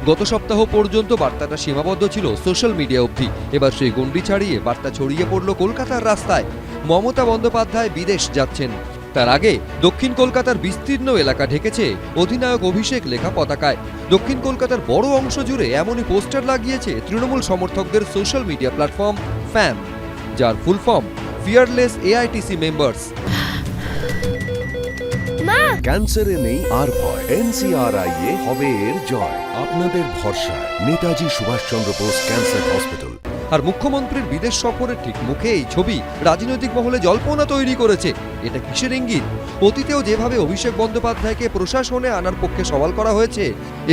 গত সপ্তাহ পর্যন্ত বার্তাটা সীমাবদ্ধ ছিল সোশ্যাল মিডিয়া অবধি। এবার সেই গণ্ডি ছাড়িয়ে বার্তা ছড়িয়ে পড়ল কলকাতার রাস্তায়। মমতা বন্দ্যোপাধ্যায় বিদেশ যাচ্ছেন। তার আগে দক্ষিণ কলকাতার বিস্তীর্ণ এলাকা ঢেকেছে অধিনায়ক অভিষেক লেখা পতাকায়। দক্ষিণ কলকাতার বড় অংশ জুড়ে এমনই পোস্টার লাগিয়েছে তৃণমূল সমর্থকদের সোশ্যাল মিডিয়া প্ল্যাটফর্ম ফ্যাম, যার full form fearless AITC members. ক্যান্সারে নেই আর ভয়, NCRI এ হবে এর জয়। আপনাদের ভরসা নেতাজি সুভাষচন্দ্র বোস ক্যান্সার হসপিটাল। আর মুখ্যমন্ত্রীর বিদেশ সফরের ঠিক মুখে এই ছবি রাজনৈতিক মহলে জল্পনা তৈরি করেছে। এটা কিসের ইঙ্গিত? অতীতেও যেভাবে অভিষেক বন্দ্যোপাধ্যায়কে প্রশাসনে আনার পক্ষে সওয়াল করা হয়েছে,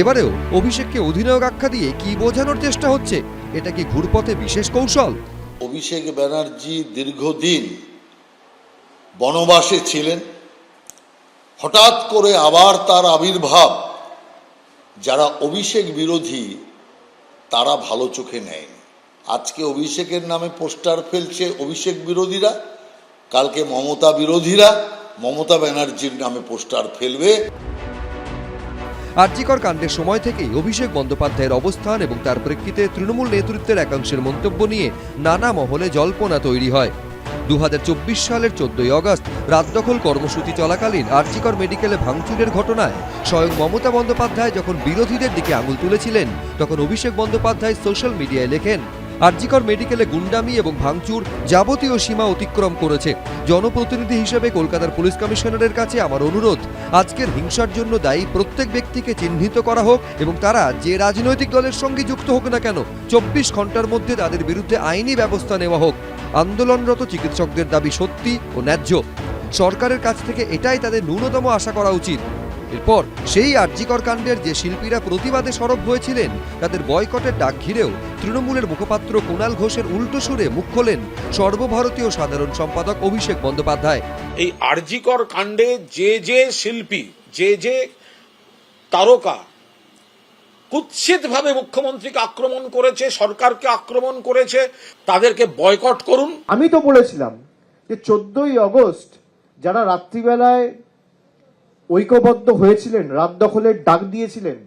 এবারেও অভিষেককে অধিনায়ক আখ্যা দিয়ে কি বোঝানোর চেষ্টা হচ্ছে? এটা কি ঘুরপথে বিশেষ কৌশল? অভিষেক ব্যানার্জি দীর্ঘদিন বনবাসে ছিলেন, হঠাৎ করে আবার তার আবির্ভাব যারা অভিষেক বিরোধী তারা ভালো চোখে নেয়। আজকে অভিষেকের নামে পোস্টার ফেলছে অভিষেক বিরোধীরা, কালকে মমতা বিরোধীরা মমতা ব্যানার্জির নামে পোস্টার ফেলবে। আরজিকর কাণ্ডের সময় থেকেই অভিষেক বন্দ্যোপাধ্যায়ের অবস্থান এবং তার প্রেক্ষিতে তৃণমূল নেতৃত্বের একাংশের মন্তব্য নিয়ে নানা মহলে জল্পনা তৈরি হয়। 2024 সালের 14ই আগস্ট রাত দখল কর্মসূচি চলাকালীন আরজিকর মেডিকেলে ভাঙচুরের ঘটনায় স্বয়ং মমতা বন্দ্যোপাধ্যায় যখন বিরোধীদের দিকে আঙুল তুলেছিলেন, তখন অভিষেক বন্দ্যোপাধ্যায় সোশ্যাল মিডিয়ায় লেখেন, আরজিকর মেডিকেলে গুন্ডামি এবং ভাঙচুর যাবতীয় সীমা অতিক্রম করেছে। জনপ্রতিনিধি হিসেবে কলকাতার পুলিশ কমিশনারের কাছে আমার অনুরোধ, আজকের হিংসার জন্য দায়ী প্রত্যেক ব্যক্তিকে চিহ্নিত করা হোক এবং তারা যে রাজনৈতিক দলের সঙ্গে যুক্ত হোক না কেন, 24 ঘন্টার মধ্যে তাদের বিরুদ্ধে আইনি ব্যবস্থা নেওয়া হোক। আন্দোলনরত চিকিৎসকদের দাবি সত্যি ও ন্যায্য। সরকারের কাছ থেকে এটাই তাদের ন্যূনতম আশা করা উচিত। এরপর সেই আরজিকর কাণ্ডের যে শিল্পীরা প্রতিবাদে সরব হয়েছিলেন, তাদের বয়কটের ডাক ঘিরেও তৃণমূলের মুখপাত্র কুণাল ঘোষের উল্টো সুরে মুখ খোলেন সর্বভারতীয় সাধারণ সম্পাদক অভিষেক বন্দ্যোপাধ্যায়। এই আরজিকর কাণ্ডে যে শিল্পী, যে তারকা কুৎসিতভাবে মুখ্যমন্ত্রীকে আক্রমণ করেছে, সরকারকে আক্রমণ করেছে, তাদেরকে বয়কট করুন। আমি তো বলেছিলাম যে 14ই আগস্ট যারা রাত্রিবেলায় ঐক্যবদ্ধ হয়েছিলেন, রাত দখলের ডাক দিয়েছিলেন,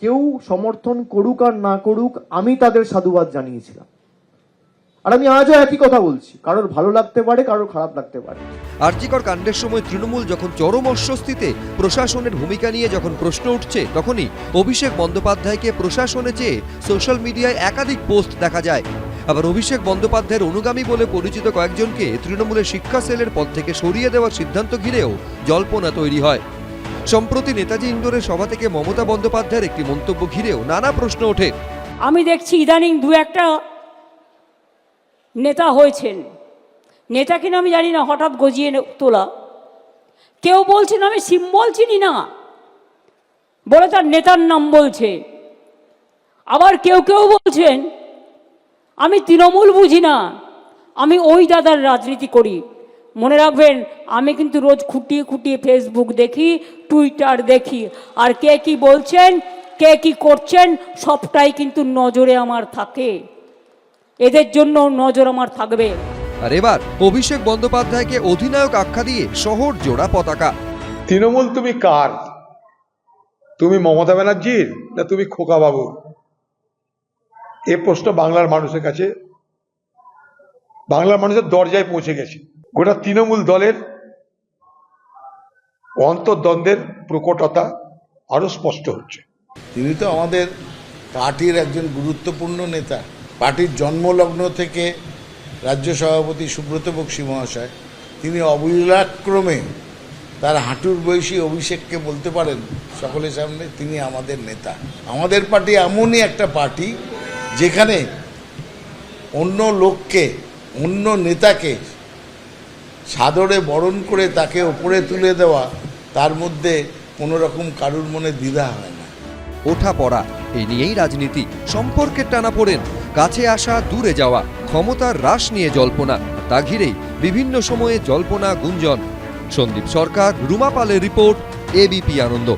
কেউ সমর্থন করুক আর না করুক, আমি তাদের সাধুবাদ জানিয়েছিলাম। আর আমি আজও একই কথা বলছি, কারোর ভালো লাগতে পারে, কারোর খারাপ লাগতে পারে। আরজিকর কাণ্ডের সময় তৃণমূল যখন চরম অস্বস্তিতে, প্রশাসনের ভূমিকা নিয়ে যখন প্রশ্ন উঠছে, তখনই অভিষেক বন্দ্যোপাধ্যায়কে প্রশাসনে চেয়ে সোশ্যাল মিডিয়ায় একাধিক পোস্ট দেখা যায়। আবার অভিষেক বন্দ্যোপাধ্যায়ের অনুগামী বলে পরিচিত কয়েকজনকে তৃণমূলের শিক্ষা সেলের পদ থেকে সরিয়ে দেওয়ার সিদ্ধান্ত ঘিরেও জল্পনা তৈরি হয়। সম্প্রতি নেতাজি ইন্ডোরের সভা থেকে মমতা বন্দ্যোপাধ্যায়ের একটি মন্তব্য ঘিরেও নানা প্রশ্ন ওঠে। আমি দেখছি ইদানিং দু একটা নেতা হয়েছেন, নেতা কিনা আমি জানি না, হঠাৎ গজিয়ে তোলা। কেউ বলছেন আমি সিম্বল চিনি না বলে তার নেতার নাম বলছে। আবার কেউ বলছেন আমি তৃণমূল বুঝি না, আমি ওই দাদার রাজনীতি করি। মনে রাখবেন, আমি কিন্তু রোজ খুঁটিয়ে ফেসবুক দেখি, টুইটার দেখি, আর কে কি বলছেন, কে কি করছেন, সবটাই কিন্তু নজরে আমার থাকে। এদের জন্য নজর আমার থাকবে। আর এবার অভিষেক বন্দ্যোপাধ্যায়কে অধিনায়ক আখ্যা দিয়ে শহর জোড়া পতাকা। তৃণমূল তুমি কার? তুমি মমতা ব্যানার্জির না তুমি খোকা বাবুর? এ প্রশ্ন বাংলার মানুষের কাছে, বাংলার মানুষের দরজায় পৌঁছে গেছে। গোটা তৃণমূল দলের অন্তর্দ্বন্দ্বের প্রকটতা আরো স্পষ্ট হচ্ছে। তিনি তো আমাদের পার্টির একজন গুরুত্বপূর্ণ নেতা। পার্টির জন্মলগ্ন থেকে রাজ্য সভাপতি সুব্রত বক্সী মহাশয়, তিনি অবলীলাক্রমে তার হাঁটুর বয়সী অভিষেককে বলতে পারেন সকলের সামনে, তিনি আমাদের নেতা। আমাদের পার্টি এমনই একটা পার্টি যেখানে অন্য লোককে, অন্য নেতাকে সাদরে বরণ করে তাকে ওপরে তুলে দেওয়া, তার মধ্যে কোনো রকম কারুর মনে দ্বিধা হয় না। ওঠা পড়া এই নিয়েই রাজনীতি, সম্পর্কের টানাপোড়েন, কাছে আসা দূরে যাওয়া, ক্ষমতার হ্রাস নিয়ে জল্পনা, তা ঘিরেই বিভিন্ন সময়ে জল্পনা গুঞ্জন। সন্দীপ সরকার, রুমা পালের রিপোর্ট, ABP আনন্দ।